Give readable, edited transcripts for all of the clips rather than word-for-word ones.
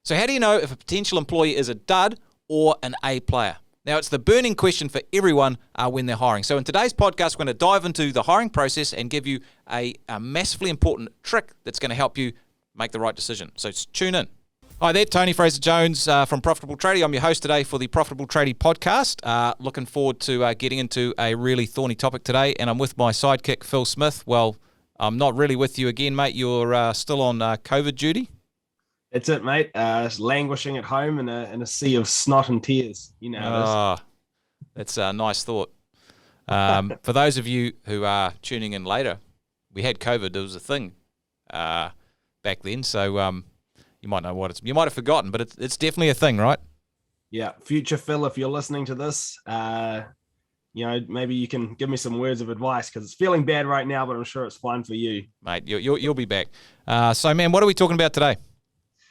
So how do you know if a potential employee is a dud or an A player? Now, it's the burning question for everyone when they're hiring. So in today's podcast, we're going to dive into the hiring process and give you a massively important trick that's going to help you make the right decision. So tune in. Hi there, Tony Fraser-Jones from Profitable Tradie. I'm your host today for the Profitable Tradie podcast. Looking forward to getting into a really thorny topic today, and I'm with my sidekick, Phil Smith. Well, I'm not really with you again, mate. You're still on COVID duty. That's it, mate. Languishing at home in a sea of snot and tears. You know how it is. That's a nice thought. For those of you who are tuning in later, we had COVID. It was a thing back then, so you might know what it's. You might have forgotten, but it's definitely a thing, right? Yeah, future Phil, if you're listening to this, maybe you can give me some words of advice because it's feeling bad right now, but I'm sure it's fine for you, mate. You'll be back. So, man, what are we talking about today?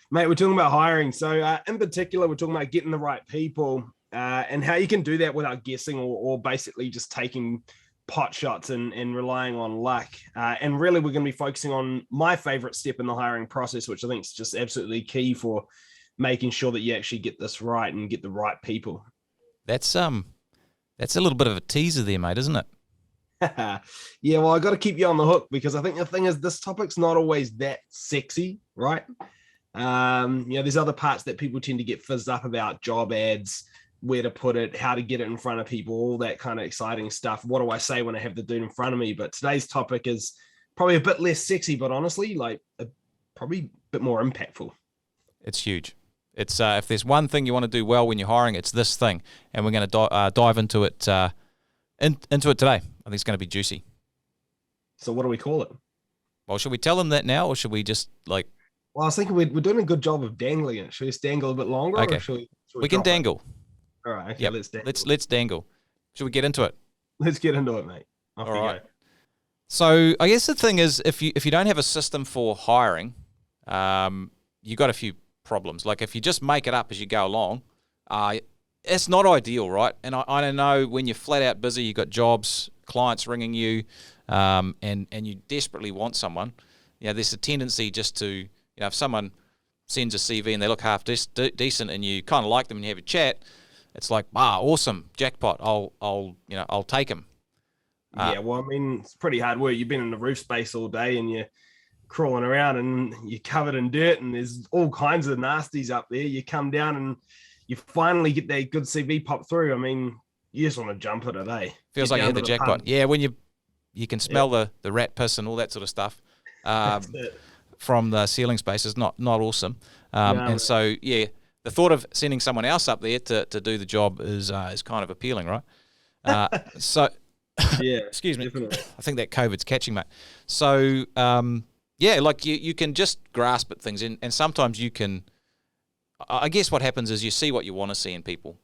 Mate, we're talking about hiring. So, in particular, we're talking about getting the right people and how you can do that without guessing or basically just taking pot shots and relying on luck. And really, we're going to be focusing on my favorite step in the hiring process, which I think is just absolutely key for making sure that you actually get this right and get the right people. That's a little bit of a teaser there, mate, isn't it? Yeah, well, I got to keep you on the hook because I think the thing is this topic's not always that sexy, right? There's other parts that people tend to get fizzed up about: job ads, where to put it, how to get it in front of people, all that kind of exciting stuff. What do I say when I have the dude in front of me? But today's topic is probably a bit less sexy, but honestly, probably a bit more impactful. It's huge. It's if there's one thing you want to do well when you're hiring, it's this thing, and we're going to dive into it into it today. I think it's going to be juicy. So what do we call it? Well, should we tell them that now, or should we just like? Well, I was thinking we're doing a good job of dangling it. Should we just dangle a bit longer? Okay. Or should we can dangle. All right. Okay. Yep. Let's dangle. Let's dangle. Should we get into it? Let's get into it, mate. All right. So I guess the thing is, if you don't have a system for hiring, you got a few problems. Like if you just make it up as you go along, it's not ideal, right? And I know when you're flat out busy, you got jobs, clients ringing you, and you desperately want someone. There's a tendency just to, if someone sends a CV and they look half decent and you kind of like them and you have a chat, it's like, wow, awesome, jackpot. I'll take them. Yeah, well, I mean, it's pretty hard work. You've been in the roof space all day and you're crawling around and you're covered in dirt and there's all kinds of nasties up there. You come down and you finally get that good CV pop through. I mean, you just want to jump at it, eh? Feels like you hit the jackpot. Yeah, when you can smell the rat piss and all that sort of stuff. From the ceiling space is not awesome. And so, yeah, the thought of sending someone else up there to do the job is kind of appealing, right? So, yeah, excuse me. Definitely. I think that COVID's catching, mate. So, like you can just grasp at things, and sometimes you can. I guess what happens is you see what you want to see in people,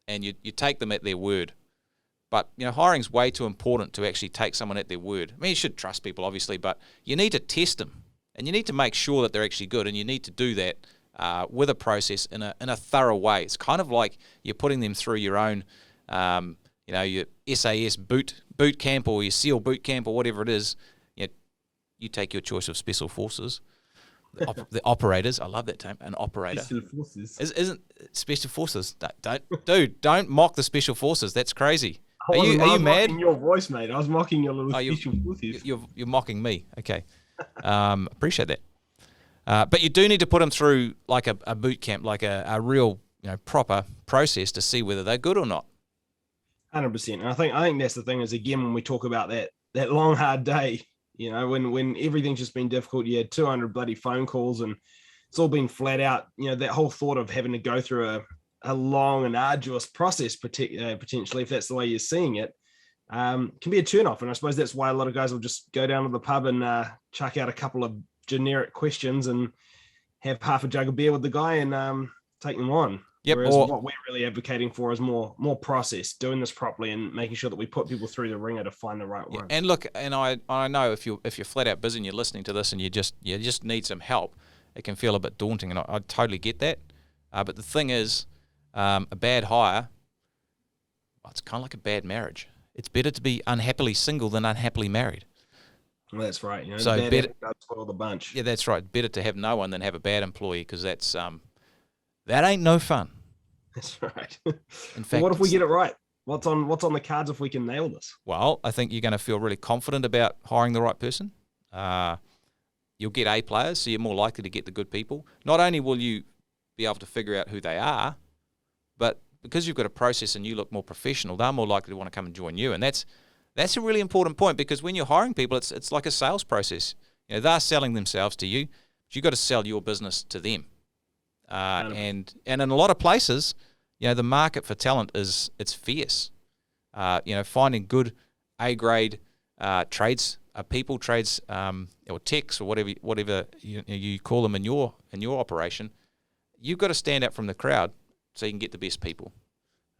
and you take them at their word. But, hiring's way too important to actually take someone at their word. I mean, you should trust people, obviously, but you need to test them. And you need to make sure that they're actually good, and you need to do that with a process in a thorough way. It's kind of like you're putting them through your own, your SAS boot camp or your SEAL boot camp or whatever it is. You take your choice of special forces, the operators. I love that term, an operator. Special forces isn't special forces? Don't mock the special forces. That's crazy. Are you mad? Mocking your voice, mate. I was mocking your little special forces. You're mocking me. Okay. Appreciate that. But you do need to put them through like a boot camp, like a real, proper process to see whether they're good or not. 100%. And I think that's the thing is, again, when we talk about that long, hard day, when everything's just been difficult, you had 200 bloody phone calls and it's all been flat out, that whole thought of having to go through a long and arduous process, potentially, if that's the way you're seeing it, can be a turn-off. And I suppose that's why a lot of guys will just go down to the pub and chuck out a couple of generic questions and have half a jug of beer with the guy and take them on. Yep. Whereas what we're really advocating for is more process, doing this properly and making sure that we put people through the ringer to find the right one. And look, and I know if you're flat out busy and you're listening to this and you just need some help, it can feel a bit daunting, and I totally get that. But the thing is, a bad hire, it's kind of like a bad marriage. It's better to be unhappily single than unhappily married. Well, that's right. So bad does spoil the bunch. Yeah, that's right. Better to have no one than have a bad employee, because that's That ain't no fun. That's right. In fact, What if we get it right? What's on the cards if we can nail this? well, I think you're going to feel really confident about hiring the right person. You'll get A players, so you're more likely to get the good people. Not only will you be able to figure out who they are, but because you've got a process and you look more professional, they're more likely to want to come and join you. And that's a really important point, because when you're hiring people, it's like a sales process. They're selling themselves to you, but you've got to sell your business to them. And in a lot of places, the market for talent it's fierce. Finding good A-grade trades, trades, or techs, or whatever you call them in your operation, you've got to stand out from the crowd so you can get the best people.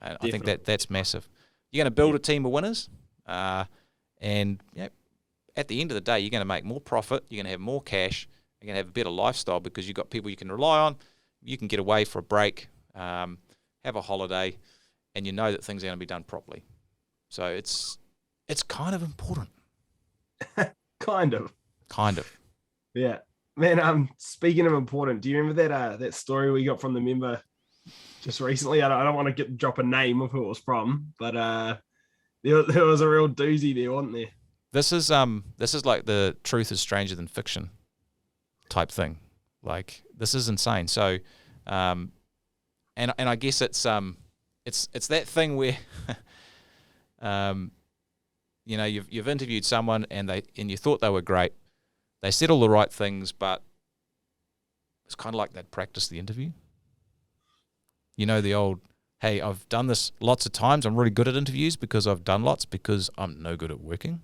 And I think that's massive. You're going to build a team of winners, and at the end of the day, you're going to make more profit. You're going to have more cash. You're going to have a better lifestyle because you've got people you can rely on. You can get away for a break, have a holiday, and you know that things are going to be done properly. So it's kind of important. Kind of. Yeah, man. Speaking of important, do you remember that story we got from the member just recently? I don't want to drop a name of who it was from, but there was a real doozy there, wasn't there? This is like the truth is stranger than fiction type thing. Like, this is insane. So, and I guess it's that thing where, you've interviewed someone and you thought they were great. They said all the right things, but it's kind of like they'd practiced the interview. The old, hey, I've done this lots of times. I'm really good at interviews because I've done lots, because I'm no good at working.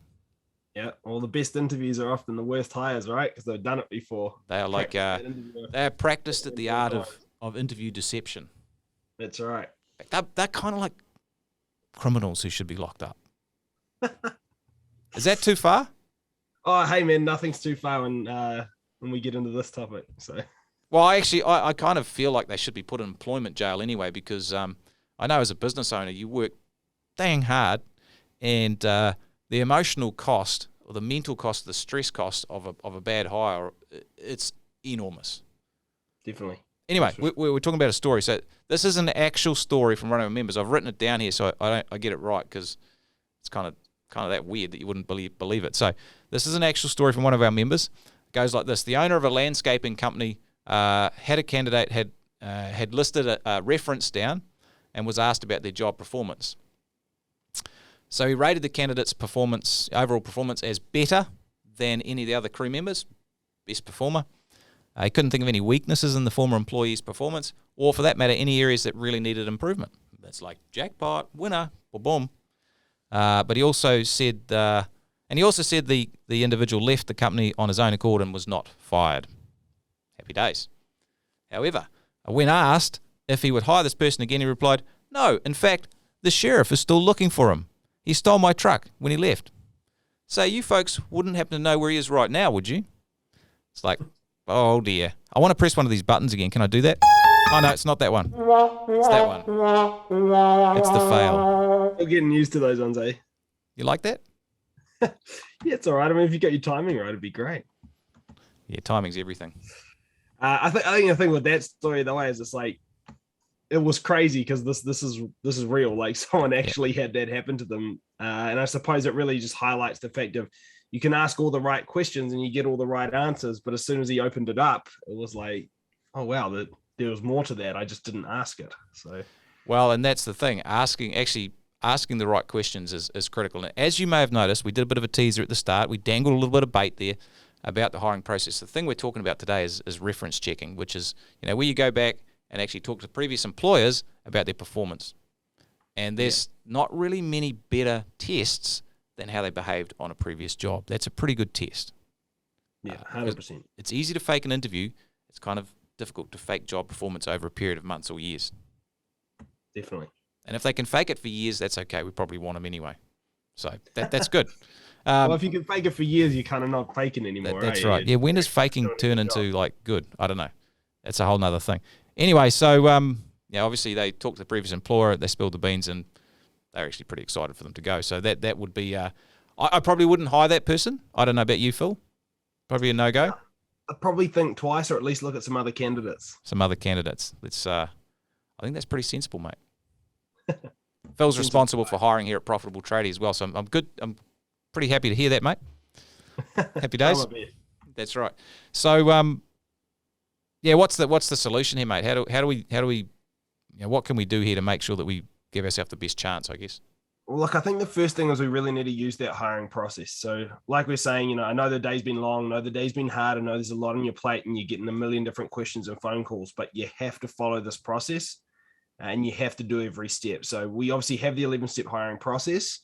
Yeah, well, the best interviews are often the worst hires, right? Because they've done it before. They are like they are practiced at the art of interview deception. That's right. They're kind of like criminals who should be locked up. Is that too far? Oh, hey man, nothing's too far when we get into this topic. So, well, I kind of feel like they should be put in employment jail anyway, because I know as a business owner you work dang hard, and the emotional cost, or the mental cost, the stress cost of a bad hire, it's enormous. Definitely. Anyway, we're talking about a story. So this is an actual story from one of our members. I've written it down here so I get it right, because it's kind of that weird that you wouldn't believe it. So this is an actual story from one of our members. It goes like this: the owner of a landscaping company had a candidate had listed a reference down and was asked about their job performance. So he rated the candidate's overall performance as better than any of the other crew members, best performer. He couldn't think of any weaknesses in the former employee's performance, or for that matter, any areas that really needed improvement. That's like jackpot, winner, boom, boom. But he also said, the individual left the company on his own accord and was not fired. Happy days. However, when asked if he would hire this person again, he replied, "No, in fact, the sheriff is still looking for him. He stole my truck when he left." So you folks wouldn't happen to know where he is right now, would you? It's like, oh dear. I want to press one of these buttons again. Can I do that? Oh no, it's not that one. It's that one. It's the fail. We're getting used to those ones, eh? You like that? Yeah, it's all right. I mean, if you get your timing right, it'd be great. Yeah, timing's everything. I think the thing with that story, though, is it's like, it was crazy because this is real. Like, someone actually had that happen to them, and I suppose it really just highlights the fact of you can ask all the right questions and you get all the right answers, but as soon as he opened it up, it was like, oh wow, there was more to that. I just didn't ask it. So, well, and that's the thing. Asking the right questions is critical. And as you may have noticed, we did a bit of a teaser at the start. We dangled a little bit of bait there about the hiring process. The thing we're talking about today is reference checking, which is where you go back and actually talk to previous employers about their performance. And there's not really many better tests than how they behaved on a previous job. That's a pretty good test. Yeah, 100%. It's easy to fake an interview. It's kind of difficult to fake job performance over a period of months or years. Definitely. And if they can fake it for years, that's okay. We probably want them anyway. So that's good. Well, if you can fake it for years, you're kind of not faking anymore. That's right. Yeah, when does faking turn into like good? I don't know. That's a whole nother thing. Anyway, so obviously they talked to the previous employer, they spilled the beans, and they're actually pretty excited for them to go. So that would be, I probably wouldn't hire that person. I don't know about you, Phil. Probably a no-go. I'd probably think twice, or at least look at some other candidates. Let's I think that's pretty sensible, mate. Phil's responsible for hiring here at Profitable Tradie as well, so I'm good. I'm pretty happy to hear that, mate. Happy days. That's right. So, yeah, what's the solution here, mate? How do we what can we do here to make sure that we give ourselves the best chance, I guess? Well, look, I think the first thing is we really need to use that hiring process. So, like we're saying, I know the day's been long, I know the day's been hard, I know there's a lot on your plate and you're getting a million different questions and phone calls, but you have to follow this process and you have to do every step. So we obviously have the 11-step hiring process,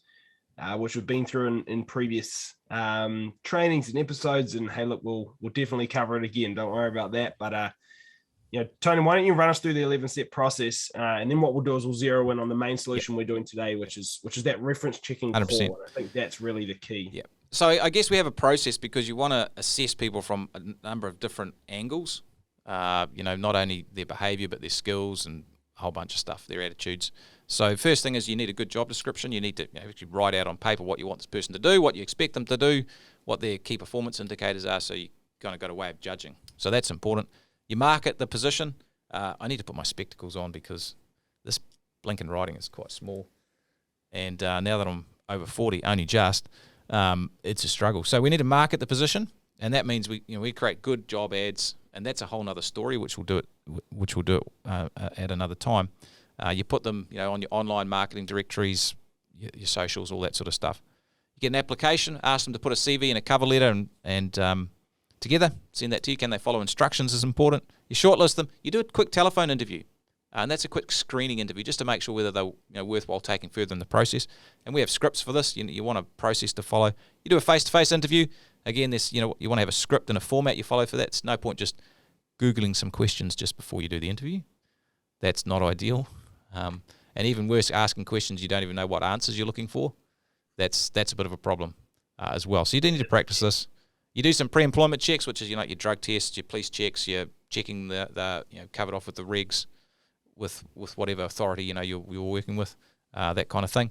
which we've been through in previous trainings and episodes. And hey, look, we'll definitely cover it again. Don't worry about that. But Tony, why don't you run us through the 11-step process, and then what we'll do is we'll zero in on the main solution we're doing today, which is that reference checking 100%. core. I think that's really the key. Yeah. So I guess we have a process because you want to assess people from a number of different angles. Not only their behaviour but their skills and a whole bunch of stuff, their attitudes. So first thing is you need a good job description. You need to actually write out on paper what you want this person to do, what you expect them to do, what their key performance indicators are, so you kind of got a way of judging. So that's important. You market the position. I need to put my spectacles on because this blinking writing is quite small. And now that I'm over 40, only just, it's a struggle. So we need to market the position, and that means we create good job ads, and that's a whole other story, which we'll do it at another time. You put them, on your online marketing directories, your socials, all that sort of stuff. You get an application, ask them to put a CV and a cover letter and together, send that to you. Can they follow instructions is important. You shortlist them. You do a quick telephone interview, and that's a quick screening interview just to make sure whether they're worthwhile taking further in the process. And we have scripts for this. You want a process to follow. You do a face-to-face interview. Again, you want to have a script and a format you follow for that. It's no point just Googling some questions just before you do the interview. That's not ideal. And even worse, asking questions you don't even know what answers you're looking for. That's a bit of a problem as well. So you do need to practice this. You do some pre-employment checks, which is your drug tests, your police checks, you're checking the covered off with the regs, with whatever authority you're working with, that kind of thing.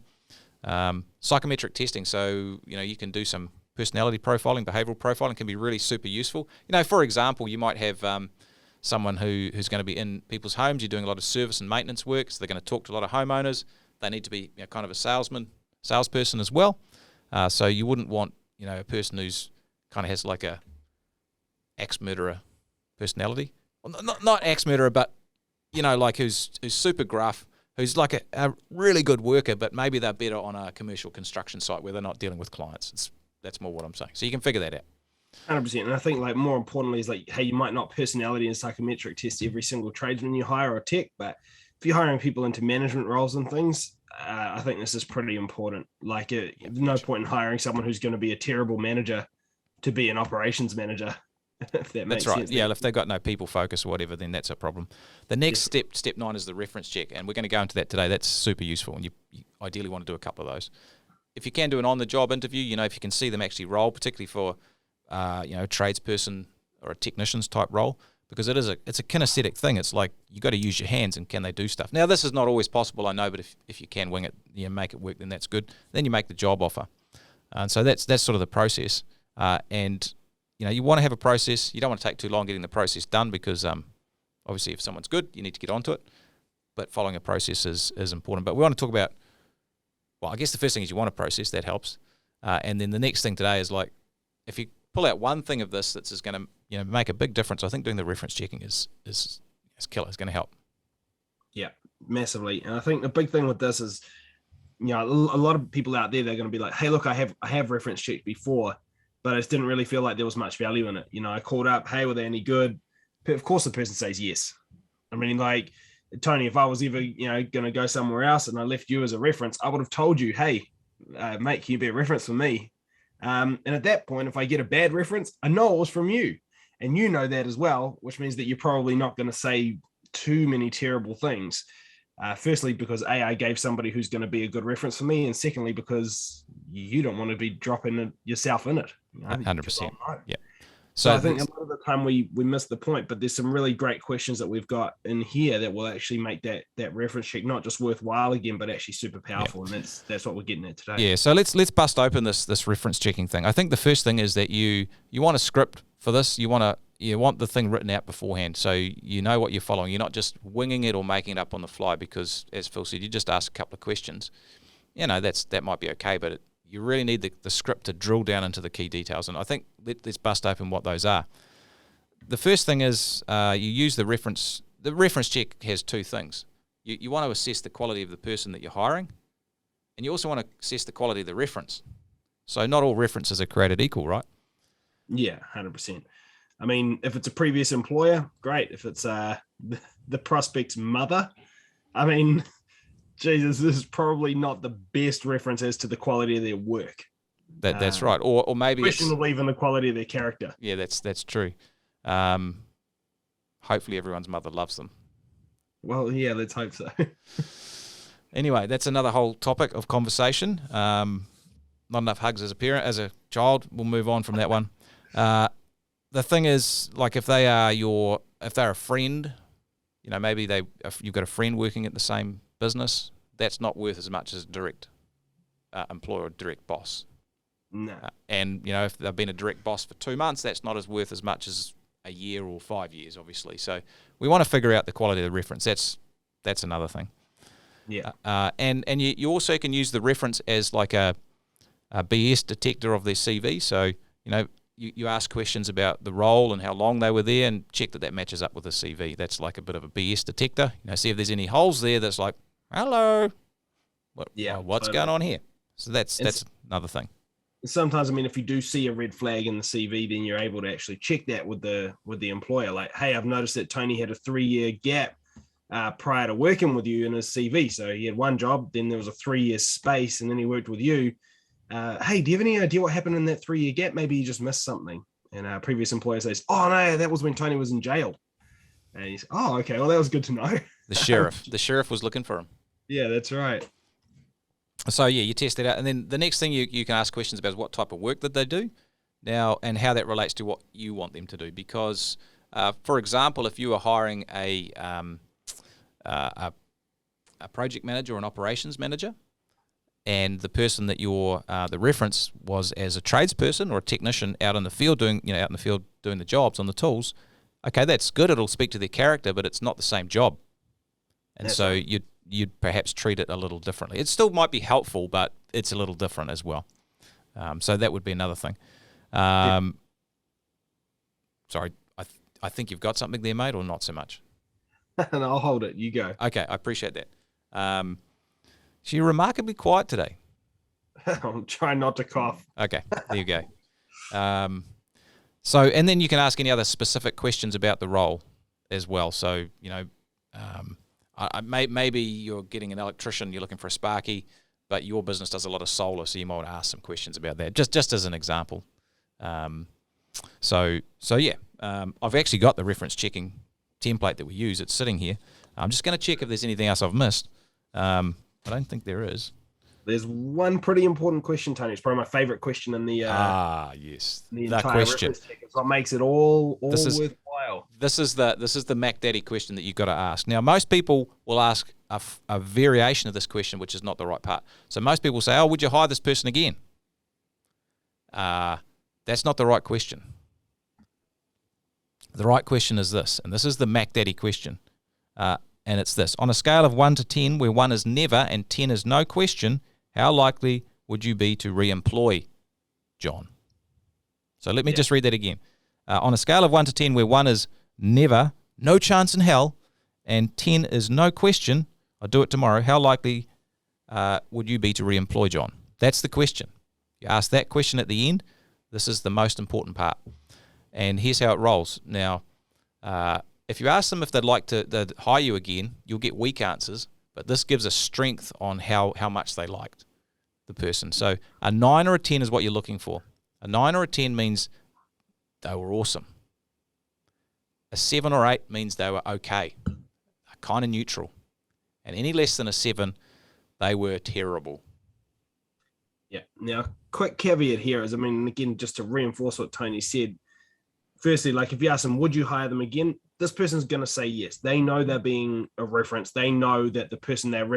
Psychometric testing, so you can do some personality profiling, behavioural profiling can be really super useful. For example, you might have someone who's going to be in people's homes. You're doing a lot of service and maintenance work, so they're going to talk to a lot of homeowners. They need to be kind of a salesperson as well. So you wouldn't want a person who's kind of has like a axe murderer personality. Well, not axe murderer, but like who's super gruff, who's like a really good worker, but maybe they're better on a commercial construction site where they're not dealing with clients. That's more what I'm saying. So you can figure that out. 100%. And I think more importantly is hey, you might not personality and psychometric test every single tradesman you hire or tech, but if you're hiring people into management roles and things, I think this is pretty important. There's no point in hiring someone who's going to be a terrible manager to be an operations manager, if that makes sense. That's right. Yeah, if they've got no people focus or whatever, then that's a problem. The next step 9 is the reference check, and we're going to go into that today. That's super useful, and you ideally want to do a couple of those. If you can do an on-the-job interview, if you can see them actually roll, particularly for a tradesperson or a technician's type role, because it's a kinesthetic thing. It's like you got to use your hands, and can they do stuff? Now, this is not always possible, I know, but if you can wing it, make it work, then that's good. Then you make the job offer, and so that's sort of the process. And you want to have a process. You don't want to take too long getting the process done because obviously if someone's good, you need to get onto it. But following a process is important. But we want to talk about, well, I guess the first thing is you want a process. That helps. And then the next thing today is if you pull out one thing of this that's going to make a big difference, I think doing the reference checking is killer. It's going to help. Yeah, massively. And I think the big thing with this is, a lot of people out there, they're going to be like, hey, look, I have reference checked before, but I just didn't really feel like there was much value in it. I called up, hey, were they any good? Of course, the person says yes. I mean, Tony, if I was ever, going to go somewhere else and I left you as a reference, I would have told you, hey, mate, can you be a reference for me? And at that point, if I get a bad reference, I know it was from you. And you know that as well, which means that you're probably not going to say too many terrible things. Firstly, because I gave somebody who's going to be a good reference for me. And secondly, because you don't want to be dropping yourself in it. 100%. Yeah. So I think a lot of the time we miss the point, but there's some really great questions that we've got in here that will actually make that reference check not just worthwhile again, but actually super powerful. Yeah. And that's what we're getting at today. Yeah. So let's bust open this reference checking thing. I think the first thing is that you want a script for this. You want you want the thing written out beforehand, so you know what you're following. You're not just winging it or making it up on the fly, because, as Phil said, you just ask a couple of questions. That might be okay, but you really need the script to drill down into the key details. And I think let's bust open what those are. The first thing is you use the reference. The reference check has two things. You want to assess the quality of the person that you're hiring, and you also want to assess the quality of the reference. So not all references are created equal, right? Yeah, 100%. I mean, if it's a previous employer, great. If it's the prospect's mother, I mean, Jesus, this is probably not the best reference as to the quality of their work. That's right. Or maybe questionable even the quality of their character. Yeah, that's true. Hopefully everyone's mother loves them. Well, yeah, let's hope so. Anyway, that's another whole topic of conversation. Not enough hugs as a parent, as a child. We'll move on from that one. The thing is, like, if they're a friend, maybe you've got a friend working at the same business, that's not worth as much as a direct employer or direct boss. No. And if they've been a direct boss for 2 months, that's not worth as much as a year or 5 years, obviously. So we want to figure out the quality of the reference. That's another thing. Yeah. And you also can use the reference as like a BS detector of their CV. So you ask questions about the role and how long they were there, and check that matches up with the CV. That's like a bit of a BS detector. See if there's any holes there. That's like, hello, what's going on here? So that's another thing. Sometimes, I mean, if you do see a red flag in the CV, then you're able to actually check that with the employer. Like, hey, I've noticed that Tony had a 3-year gap prior to working with you in his CV. So he had one job, then there was a 3-year space, and then he worked with you. Hey, do you have any idea what happened in that 3-year gap? Maybe you just missed something. And our previous employer says, oh, no, that was when Tony was in jail. And he's, oh, okay, well, that was good to know. The sheriff was looking for him. Yeah, that's right. So, yeah, you test that out. And then the next thing you can ask questions about is what type of work that they do now and how that relates to what you want them to do. Because, for example, if you are hiring a project manager or an operations manager, and the person that the reference was as a tradesperson or a technician out in the field doing the jobs on the tools, okay, that's good. It'll speak to their character, but it's not the same job. And that's so right. You'd perhaps treat it a little differently. It still might be helpful, but it's a little different as well. So that would be another thing. Sorry, I think you've got something there, mate, or not so much? And I'll hold it. You go. Okay, I appreciate that. So you're remarkably quiet today. I'm trying not to cough. Okay, there you go. And then you can ask any other specific questions about the role as well. So, maybe you're getting an electrician, you're looking for a sparky, but your business does a lot of solar, so you might want to ask some questions about that, just as an example. I've actually got the reference checking template that we use. It's sitting here. I'm just going to check if there's anything else I've missed. I don't think there is. There's one pretty important question, Tony. It's probably my favorite question in the yes, the entire question. It's what makes it all worthwhile. This is the Mac Daddy question that you've got to ask. Now, most people will ask a variation of this question, which is not the right part. So most people say, "Oh, would you hire this person again?" That's not the right question. The right question is this, and this is the Mac Daddy question. And it's this: on a scale of 1 to 10, where 1 is never and 10 is no question, how likely would you be to re-employ John? So let me just read that again. On a scale of 1 to 10, where 1 is never, no chance in hell, and 10 is no question, I'll do it tomorrow, how likely would you be to re-employ John? That's the question. You ask that question at the end. This is the most important part. And here's how it rolls. Now, if you ask them if they'd like to hire you again, you'll get weak answers, but this gives a strength on how much they liked the person. So a 9 or a 10 is what you're looking for. A 9 or a 10 means they were awesome. A 7 or 8 means they were okay, kind of neutral. And any less than a 7, they were terrible. Yeah. Now, quick caveat here is, I mean, again, just to reinforce what Tony said, firstly, like if you ask them, would you hire them again? This person's going to say yes. They know they're being a reference. They know that the person they're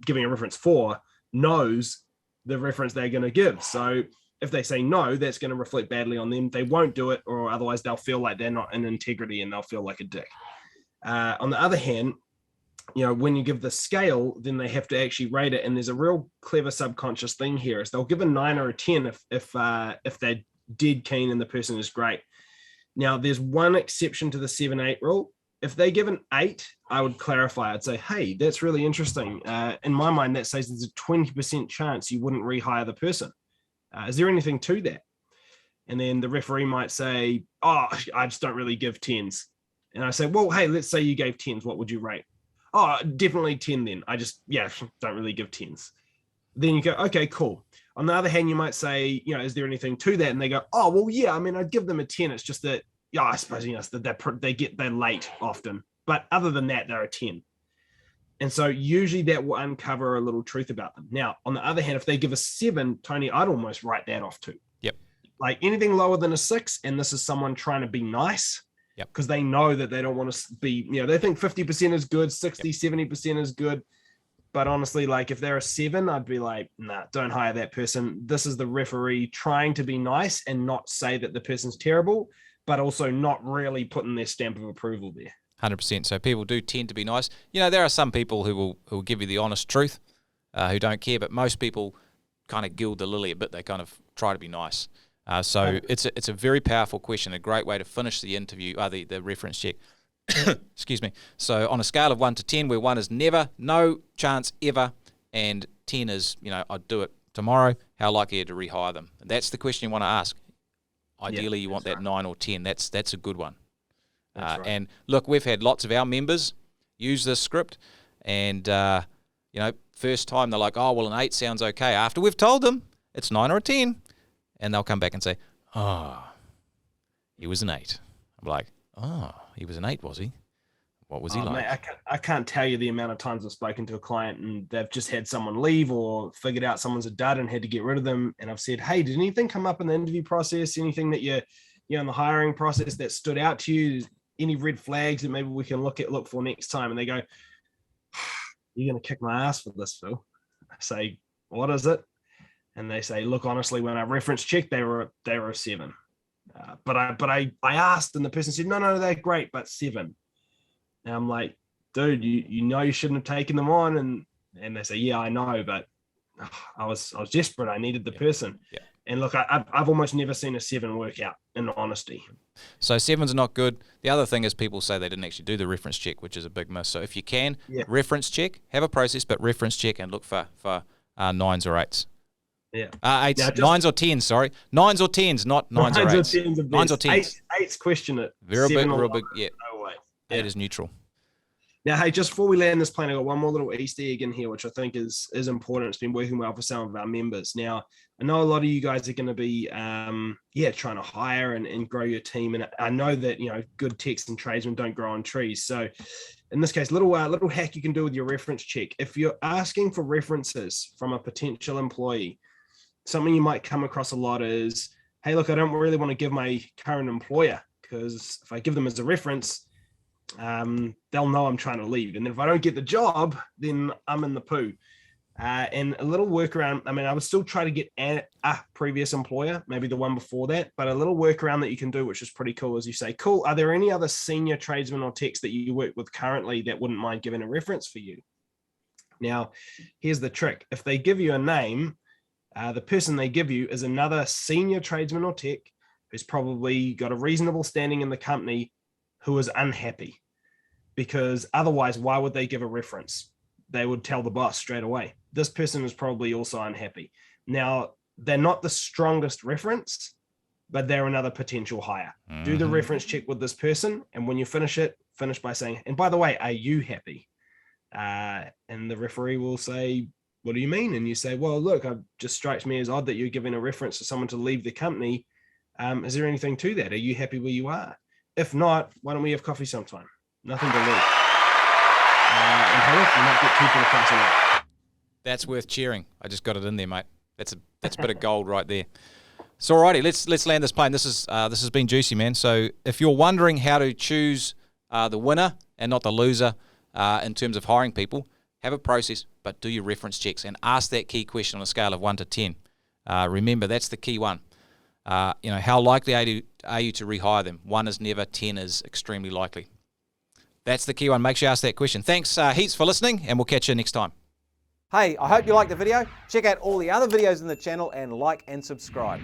giving a reference for knows the reference they're going to give. So If they say no, that's going to reflect badly on them. They won't do it, or otherwise they'll feel like they're not in integrity and they'll feel like a dick. On the other hand, when you give the scale, then they have to actually rate it. And there's a real clever subconscious thing here is they'll give a 9 or a 10 if they're dead keen and the person is great. Now, there's one exception to the 7-8 rule. If they give an 8, I would clarify. I'd say, hey, that's really interesting. In my mind, that says there's a 20% chance you wouldn't rehire the person. Is there anything to that? And then the referee might say, oh, I just don't really give 10s. And I say, well, hey, let's say you gave 10s. What would you rate? Oh, definitely 10 then. I just, don't really give 10s. Then you go, okay, cool. On the other hand, you might say, is there anything to that? And they go, oh, well, yeah, I mean, I'd give them a 10. It's just that, I suppose, they're late often. But other than that, they're a 10. And so usually that will uncover a little truth about them. Now, on the other hand, if they give a 7, Tony, I'd almost write that off too. Yep. Like anything lower than a 6, and this is someone trying to be nice, because they know that they don't want to be, they think 50% is good, 60, 70% is good. But honestly, like if they're a 7, I'd be like, nah, don't hire that person. This is the referee trying to be nice and not say that the person's terrible, but also not really putting their stamp of approval there. 100%. So people do tend to be nice. There are some people who will give you the honest truth, who don't care, but most people kind of gild the lily a bit. They kind of try to be nice. So it's a very powerful question, a great way to finish the interview, the reference check. Excuse me. So on a scale of 1 to 10, where 1 is never, no chance ever, and 10 is, I'd do it tomorrow, how likely are you to rehire them? And that's the question you want to ask. Ideally, you want that 9 or 10. That's a good one. Right. And look, we've had lots of our members use this script, and first time they're like, oh, well, an 8 sounds okay. After we've told them it's 9 or a 10, and they'll come back and say, oh, he was an 8. I'm like, oh, he was an 8, was he? What was he like? Mate, I can't tell you the amount of times I've spoken to a client and they've just had someone leave or figured out someone's a dud and had to get rid of them. And I've said, hey, did anything come up in the interview process? Anything that you're in the hiring process that stood out to you? Any red flags that maybe we can look for next time? And they go, you're going to kick my ass for this, Phil. I say, what is it? And they say, look, honestly, when I reference checked, they were a 7. But I asked, and the person said, no, they're great, but 7. And I'm like, dude, you shouldn't have taken them on. And they say, yeah, I know, but I was desperate. I needed the person. Yeah. And look, I've almost never seen a 7 work out, in honesty. So 7's not good. The other thing is people say they didn't actually do the reference check, which is a big miss. So if you can, reference check, have a process, but reference check and look for 9s or 8s. Yeah. 8s, 9s or 10s, sorry. 9s or 10s, not 9s or 8s. 9s or 10s. 8s question it. Real big, yeah. No way. 8 is neutral. Now, hey, just before we land this plane, I've got one more little Easter egg in here, which I think is important. It's been working well for some of our members. Now, I know a lot of you guys are going to be, trying to hire and grow your team. And I know that, good techs and tradesmen don't grow on trees. So in this case, little hack you can do with your reference check. If you're asking for references from a potential employee, something you might come across a lot is, hey, look, I don't really want to give my current employer because if I give them as a reference, they'll know I'm trying to leave. And then if I don't get the job, then I'm in the poo. And a little workaround, I would still try to get a previous employer, maybe the one before that, but a little workaround that you can do, which is pretty cool, is you say, cool, are there any other senior tradesmen or techs that you work with currently that wouldn't mind giving a reference for you? Now, here's the trick. If they give you a name, the person they give you is another senior tradesman or tech who's probably got a reasonable standing in the company who is unhappy. Because otherwise, why would they give a reference? They would tell the boss straight away. This person is probably also unhappy. Now, they're not the strongest reference, but they're another potential hire. Mm-hmm. Do the reference check with this person. And when you finish by saying, and by the way, are you happy? And the referee will say, what do you mean? And you say, well, look, it just strikes me as odd that you're giving a reference to someone to leave the company. Is there anything to that? Are you happy where you are? If not, why don't we have coffee sometime? Nothing to lose. And hey, look, you might get 2 for the price of that. That's worth cheering. I just got it in there, mate. That's a bit of gold right there. So, alrighty, let's land this plane. This has been juicy, man. So, if you're wondering how to choose the winner and not the loser in terms of hiring people, have a process, but do your reference checks and ask that key question on a scale of 1 to 10. Remember, that's the key one. How likely are you to rehire them? 1 is never, 10 is extremely likely. That's the key one. Make sure you ask that question. Thanks heaps for listening, and we'll catch you next time. Hey, I hope you liked the video. Check out all the other videos in the channel and like and subscribe.